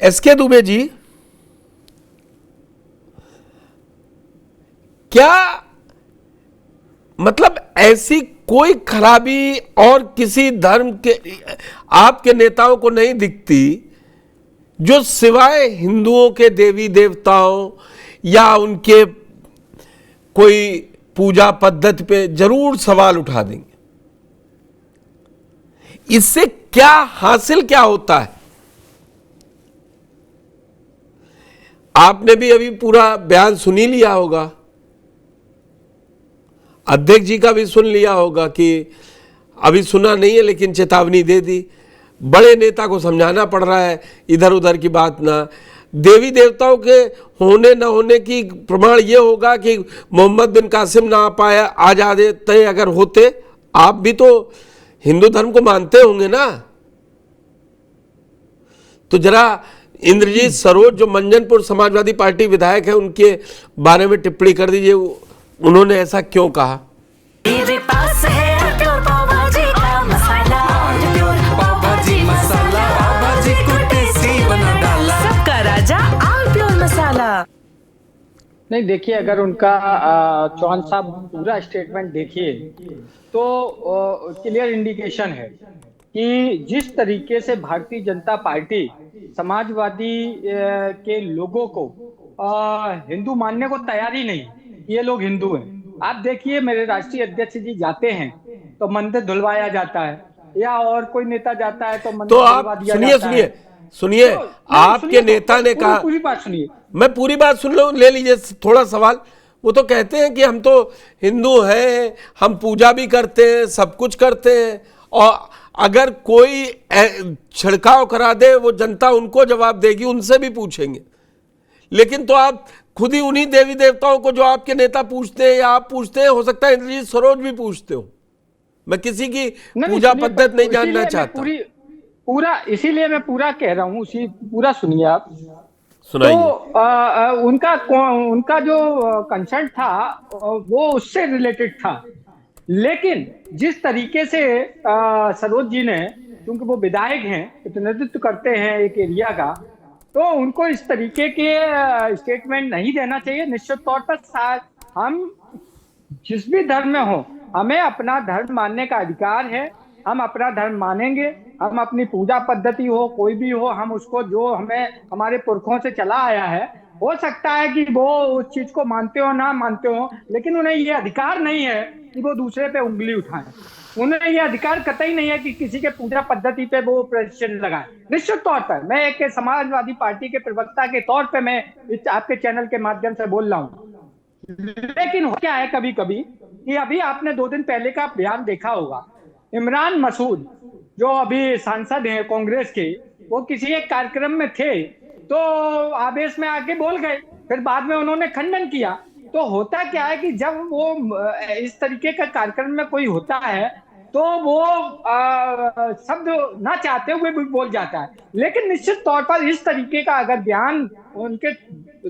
SK Dubey ji, क्या मतलब ऐसी कोई खराबी और किसी धर्म के आपके नेताओं को नहीं दिखती जो सिवाय हिंदुओं के देवी देवताओं या उनके कोई पूजा पद्धति पे जरूर सवाल उठा देंगे? इससे क्या हासिल क्या होता है? आपने भी अभी पूरा बयान सुन ही लिया होगा, अध्यक्ष जी का भी सुन लिया होगा कि अभी सुना नहीं है लेकिन चेतावनी दे दी। बड़े नेता को समझाना पड़ रहा है इधर उधर की बात ना। देवी देवताओं के होने ना होने की प्रमाण ये होगा कि मोहम्मद बिन कासिम ना आ जाते अगर होते। आप भी तो हिंदू धर्म को मानते होंगे ना, तो जरा इंद्रजीत सरोज जो मंजनपुर समाजवादी पार्टी विधायक है उनके बारे में टिप्पणी कर दीजिए, उन्होंने ऐसा क्यों कहा? मेरे पास है प्योर पाव भाजी का मसाला, प्योर पाव भाजी मसाला, पाव भाजी को टेस्टी बना डाला, सबका राजा आल प्योर मसाला। नहीं देखिए, अगर उनका चौहान साहब पूरा स्टेटमेंट देखिए तो क्लियर इंडिकेशन है कि जिस तरीके से भारतीय जनता पार्टी समाजवादी के लोगों को हिंदू मानने को तैयार ही नहीं, ये लोग हिंदू हैं। आप देखिए, मेरे राष्ट्रीय अध्यक्ष जी जाते हैं तो मंदिर धुलवाया जाता है, या और कोई नेता जाता है तो मंदिर धुलवा दिया जाता है। सुनिए, आपके नेता ने कहा, पूरी बात सुनिए, मैं पूरी बात सुन लूं, ले लीजिए थोड़ा सवाल। वो तो कहते हैं कि हम तो हिंदू हैं, हम पूजा भी करते हैं, सब कुछ करते हैं, और अगर कोई छिड़काव करा दे वो जनता उनको जवाब देगी, उनसे भी पूछेंगे। लेकिन तो आप खुद ही उन्हीं देवी देवताओं को जो आपके नेता पूछते हैं या आप पूछते हैं, हो सकता है इंद्रजीत सरोज भी पूछते हो। मैं किसी की पूजा पद्धति नहीं जानना चाहता, पूरा इसीलिए मैं पूरा कह रहा हूँ, पूरा सुनिए आप, सुनाइए। तो उनका जो कंसर्न था वो उससे रिलेटेड था। लेकिन जिस तरीके से सरोज जी ने, क्योंकि वो विधायक हैं, प्रतिनिधित्व करते हैं एक एरिया का, तो उनको इस तरीके के स्टेटमेंट नहीं देना चाहिए। निश्चित तौर पर हम जिस भी धर्म में हो, हमें अपना धर्म मानने का अधिकार है, हम अपना धर्म मानेंगे। हम अपनी पूजा पद्धति हो कोई भी हो, हम उसको जो हमें हमारे पुरखों से चला आया है, हो सकता है कि वो उस चीज को मानते हो ना मानते हो, लेकिन उन्हें ये अधिकार नहीं है कि वो दूसरे पे उंगली उठाएं। उन्हें ये अधिकार कतई नहीं है कि किसी के पूजा पद्धति पे वो प्रश्न लगाएं। निश्चित तौर पर मैं एक समाजवादी पार्टी के प्रवक्ता के तौर पे मैं आपके चैनल के माध्यम से बोल रहा हूँ। लेकिन क्या है कभी कभी कि अभी आपने 2 दिन पहले का बयान देखा होगा, इमरान मसूद जो अभी सांसद हैं कांग्रेस के, वो किसी एक कार्यक्रम में थे तो आवेश में आके बोल गए, फिर बाद में उन्होंने खंडन किया। तो होता क्या है कि जब वो इस तरीके का कार्यक्रम में कोई होता है तो वो शब्द ना चाहते हुए भी बोल जाता है। लेकिन निश्चित तौर पर इस तरीके का अगर बयान उनके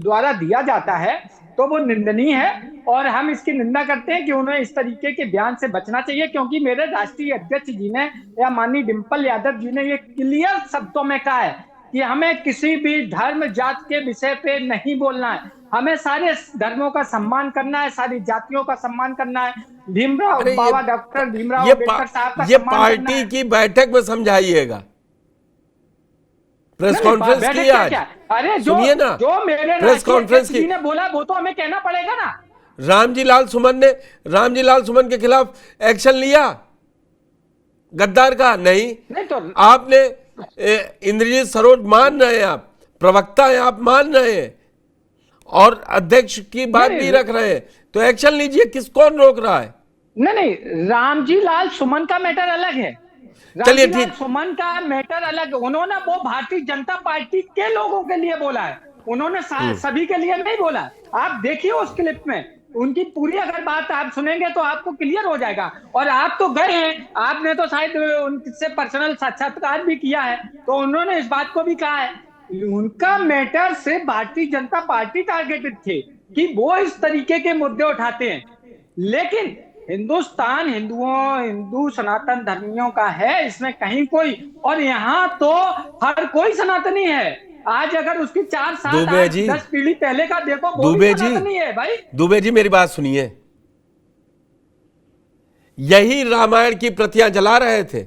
द्वारा दिया जाता है तो वो निंदनीय है, और हम इसकी निंदा करते हैं कि उन्हें इस तरीके के बयान से बचना चाहिए। क्योंकि मेरे राष्ट्रीय अध्यक्ष जी ने या माननीय डिम्पल यादव जी ने ये क्लियर शब्दों में कहा है कि हमें किसी भी धर्म जात के विषय पे नहीं बोलना है, हमें सारे धर्मों का सम्मान करना है, सारी जातियों का सम्मान करना है। भीमराव बाबा डॉक्टर भीमराव अम्बेडकर साहब का ये पार्टी की बैठक में समझाइए, प्रेस कॉन्फ्रेंस की आज। अरे सुनिए ना, जो मेरे प्रेस कॉन्फ्रेंस की ने बोला वो तो हमें कहना पड़ेगा ना। रामजी लाल सुमन के खिलाफ एक्शन लिया गद्दार का? नहीं तो आपने इंद्रजीत सरोज मान रहे हैं, आप प्रवक्ता हैं, आप मान रहे हैं और अध्यक्ष की बात भी रख रहे हैं, तो एक्शन लीजिए। कौन रोक रहा है? नहीं, रामजी लाल सुमन का मैटर अलग है। चलिए ठीक, सुमन का मैटर अलग। उन्होंने वो भारतीय जनता पार्टी के लोगों के लिए बोला है, उन्होंने सभी के लिए नहीं बोला। आप देखिए उस क्लिप में उनकी पूरी अगर बात आप सुनेंगे तो आपको क्लियर हो जाएगा। और आप तो गए हैं, आपने तो शायद उनसे पर्सनल साक्षात्कार भी किया है, तो उन्होंने इस बात को भी कहा है। उनका मैटर से भारतीय जनता पार्टी टारगेटेड थे कि वो इस तरीके के मुद्दे उठाते हैं। लेकिन हिंदुस्तान हिंदू सनातन धर्मियों का है, इसमें कहीं कोई, और यहाँ तो हर कोई सनातनी है। आज अगर उसकी 4 साल दुबे जी, 10 पीढ़ी पहले का देखो, वो दुबे भी जी, नहीं है भाई। दुबे जी मेरी बात सुनिए, यही रामायण की प्रतियां जला रहे थे,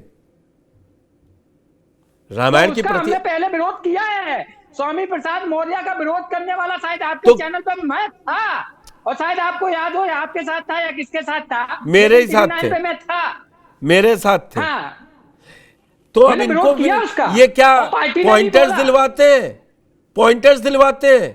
रामायण की उसका हमने प्रतियां। पहले विरोध किया है। स्वामी प्रसाद मौर्य का विरोध करने वाला शायद आपके तो चैनल पर मैं था, और शायद आपको याद हो आपके साथ था या किसके साथ था, मेरे ही साथ थे, पे मैं था, मेरे साथ थे। हाँ, तो अब मैंने इनको विरोध किया उसका, ये क्या और पार्टी ने भी पॉइंटर्स बोला। दिलवाते हैं, पॉइंटर्स दिलवाते हैं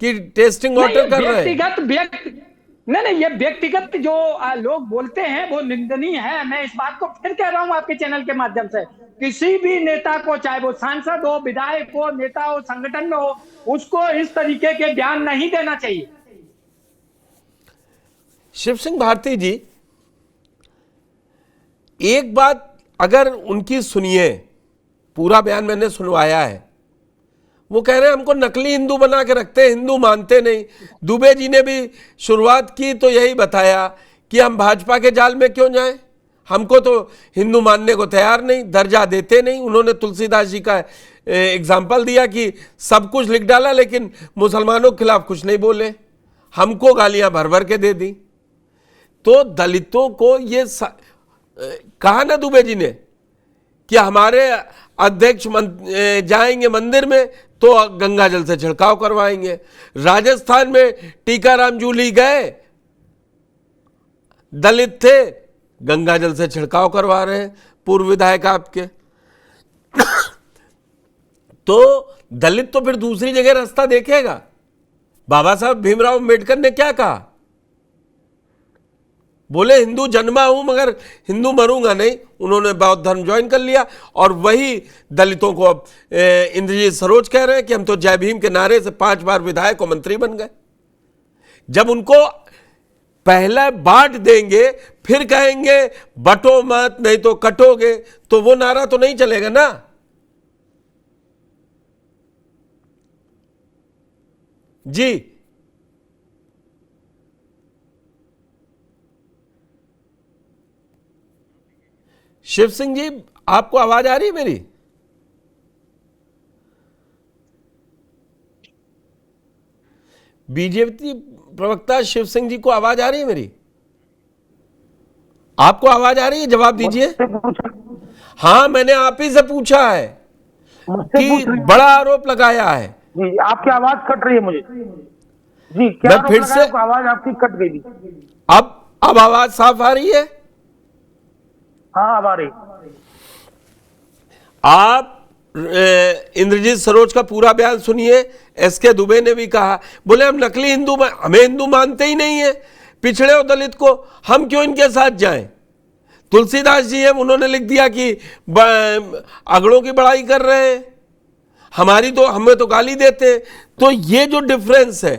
कि टेस्टिंग वाटर कर रहे हैं। नहीं, ये व्यक्तिगत जो लोग बोलते हैं वो निंदनीय है। मैं इस बात को फिर कह रहा हूं आपके चैनल के माध्यम से, किसी भी नेता को, चाहे वो सांसद हो, विधायक हो, नेता हो, संगठन में हो, उसको इस तरीके के बयान नहीं देना चाहिए। शिव सिंह भारती जी, एक बात अगर उनकी सुनिए, पूरा बयान मैंने सुनवाया है, वो कह रहे हैं हमको नकली हिंदू बना के रखते हैं, हिंदू मानते नहीं। दुबे जी ने भी शुरुआत की तो यही बताया कि हम भाजपा के जाल में क्यों जाएं, हमको तो हिंदू मानने को तैयार नहीं, दर्जा देते नहीं। उन्होंने तुलसीदास जी का एग्जाम्पल दिया कि सब कुछ लिख डाला लेकिन मुसलमानों के खिलाफ कुछ नहीं बोले, हमको गालियां भर भर के दे दी। तो दलितों को ये कहा ना दुबे जी ने कि हमारे अध्यक्ष जाएंगे मंदिर में तो गंगा जल से छिड़काव करवाएंगे। राजस्थान में टीकाराम जूली गए, दलित थे, गंगा जल से छिड़काव करवा रहे हैं, पूर्व विधायक आपके। तो दलित तो फिर दूसरी जगह रास्ता देखेगा। बाबा साहब भीमराव अंबेडकर ने क्या कहा? बोले हिंदू जन्मा हूं मगर हिंदू मरूंगा नहीं। उन्होंने बौद्ध धर्म ज्वाइन कर लिया, और वही दलितों को अब इंद्रजीत सरोज कह रहे हैं कि हम तो जय भीम के नारे से 5 बार विधायक और मंत्री बन गए। जब उनको पहला बांट देंगे फिर कहेंगे बटो मत नहीं तो कटोगे, तो वो नारा तो नहीं चलेगा ना। जी शिव सिंह जी, आपको आवाज आ रही है मेरी? बीजेपी प्रवक्ता शिव सिंह जी को आवाज आ रही है मेरी? आपको आवाज आ रही है? जवाब दीजिए। हाँ, मैंने आप ही से पूछा है कि बड़ा आरोप लगाया है जी। आपकी आवाज कट रही है मुझे जी। क्या मैं फिर से आवाज आपकी कट गई थी। अब आवाज साफ आ रही है? हाँ, अब आ रही। आप इंद्रजीत सरोज का पूरा बयान सुनिए। एसके दुबे ने भी कहा, बोले हम नकली हिंदू, हमें हिंदू मानते ही नहीं है, पिछड़े और दलित को हम क्यों इनके साथ जाएं। तुलसीदास जी हैं, उन्होंने लिख दिया कि अगड़ों की बड़ाई कर रहे हैं, हमें तो गाली देते। तो ये जो डिफरेंस है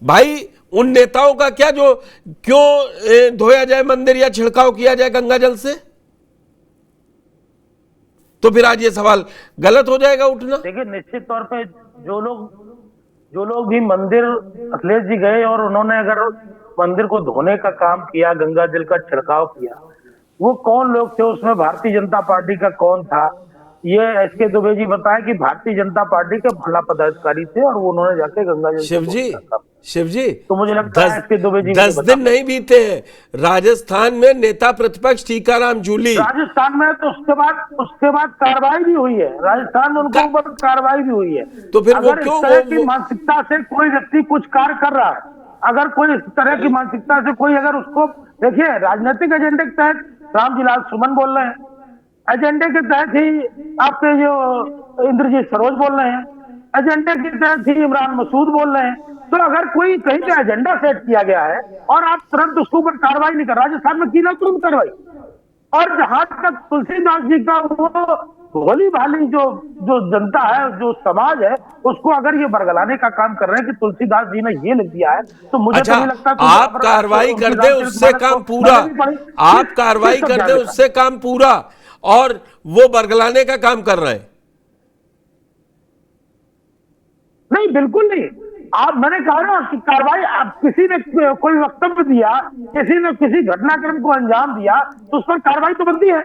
भाई, उन नेताओं का क्या जो क्यों धोया जाए मंदिर या छिड़काव किया जाए गंगा जल से, तो फिर आज ये सवाल गलत हो जाएगा उठना। देखिए, निश्चित तौर पे जो लोग भी मंदिर अखिलेश जी गए और उन्होंने अगर मंदिर को धोने का काम किया, गंगा जल का छिड़काव किया, वो कौन लोग थे? उसमें भारतीय जनता पार्टी का कौन था? ये एसके दुबे जी बताया कि भारतीय जनता पार्टी के महिला पदाधिकारी थे और वो उन्होंने जाके गंगा जल। शिव जी, तो मुझे लगता है एसके दुबे जी 10 दिन नहीं बीते हैं, राजस्थान में नेता प्रतिपक्ष टीकाराम जूली, राजस्थान में, तो उसके बाद कार्रवाई भी हुई है। राजस्थान में उनके ऊपर कार्रवाई भी हुई है। तो फिर अगर इस तरह की मानसिकता से कोई व्यक्ति कुछ कार्य कर रहा है, अगर कोई इस तरह की मानसिकता से कोई अगर उसको, देखिए, राजनीतिक एजेंडे के तहत रामजीलाल सुमन बोल रहे हैं, एजेंडे के तहत ही आपके जो इंद्रजीत सरोज बोल रहे हैं, एजेंडे के तहत ही इमरान मसूद बोल रहे हैं। तो अगर कोई कहीं पे एजेंडा सेट किया गया है और आप तुरंत उसके ऊपर कार्रवाई नहीं कर, राजस्थान में की ना तुरंत कार्रवाई। और जहां तक तुलसीदास जी का वो भोली भाली जो जनता है, जो समाज है, उसको अगर ये बरगलाने का काम कर रहे हैं कि तुलसीदास जी ने ये लिख दिया है, तो मुझे तो नहीं लगता आप कार्रवाई कर दे उससे काम पूरा, आप कार्रवाई कर दे उससे काम पूरा, और वो बरगलाने का काम कर रहे हैं। नहीं, बिल्कुल नहीं। मैंने कहा ना कि कार्रवाई, आप किसी ने कोई वक्तव्य दिया, किसी ने किसी घटनाक्रम को अंजाम दिया, तो उस पर कार्रवाई तो बनती है।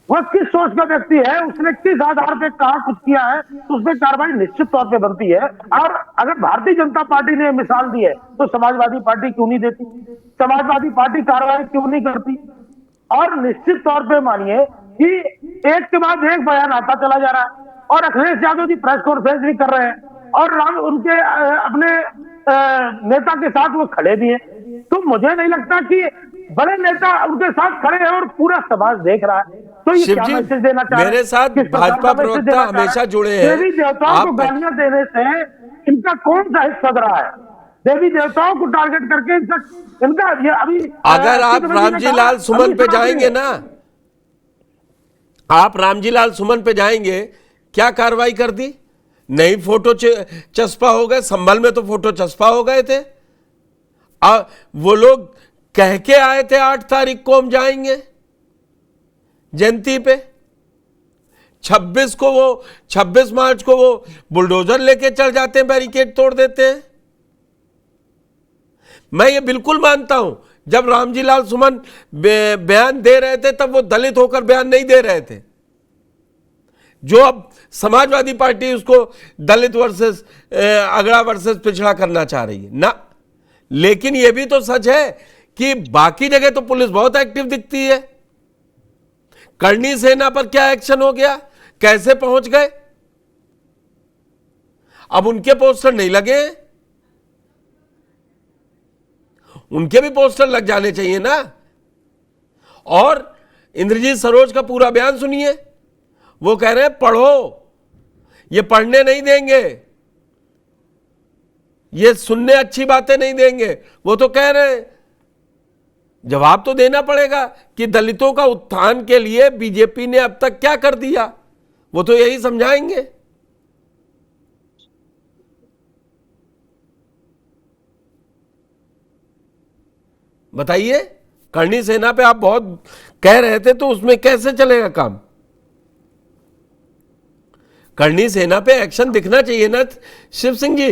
वह किस सोच का व्यक्ति है, उसने किस आधार पे कहा कुछ किया है, तो उस पर कार्रवाई निश्चित तौर पे बनती है। और अगर भारतीय जनता पार्टी ने मिसाल दी है तो समाजवादी पार्टी क्यों नहीं देती, समाजवादी पार्टी कार्रवाई क्यों नहीं करती? और निश्चित तौर पे मानिए कि एक के बाद एक बयान आता चला जा रहा है, और अखिलेश यादव जी प्रेस कॉन्फ्रेंस भी कर रहे हैं, और उनके अपने नेता के साथ वो खड़े भी हैं। तो मुझे नहीं लगता कि बड़े नेता उनके साथ खड़े हैं और पूरा समाज देख रहा है। तो ये शिव क्या जी, मैसेज देना चाह रहे हैं? मेरे साथ किस प्रकार भाजपा का मैसेज प्रवक्ता देना चाह रहे हैं? हमेशा जुड़े हैं। देवी देवताओं को आप गालियां देने से इनका कौन सा हित सद रहा है? देवी देवताओं को टारगेट करके इनका ये अभी अगर आप रामजी लाल सुमन पे जाएंगे ना, आप रामजी लाल सुमन पे जाएंगे, क्या कार्रवाई कर दी? नहीं, फोटो चस्पा हो गए, संभल में तो फोटो चस्पा हो गए थे। वो लोग कह के आए थे 8 तारीख को हम जाएंगे जयंती पे, 26 मार्च को वो बुलडोजर लेके चल जाते हैं, बैरिकेड तोड़ देते हैं। मैं ये बिल्कुल मानता हूं, जब रामजी लाल सुमन बयान दे रहे थे तब वो दलित होकर बयान नहीं दे रहे थे, जो अब समाजवादी पार्टी उसको दलित वर्सेस अगड़ा वर्सेस पिछड़ा करना चाह रही है ना। लेकिन यह भी तो सच है कि बाकी जगह तो पुलिस बहुत एक्टिव दिखती है। करणी सेना पर क्या एक्शन हो गया, कैसे पहुंच गए? अब उनके पोस्टर नहीं लगे, उनके भी पोस्टर लग जाने चाहिए ना। और इंद्रजीत सरोज का पूरा बयान सुनिए, वो कह रहे हैं पढ़ो, ये पढ़ने नहीं देंगे, ये सुनने अच्छी बातें नहीं देंगे। वो तो कह रहे हैं, जवाब तो देना पड़ेगा कि दलितों का उत्थान के लिए बीजेपी ने अब तक क्या कर दिया, वो तो यही समझाएंगे। बताइए, करणी सेना पे आप बहुत कह रहे थे, तो उसमें कैसे चलेगा काम? करणी सेना पे एक्शन दिखना चाहिए ना शिव सिंह जी।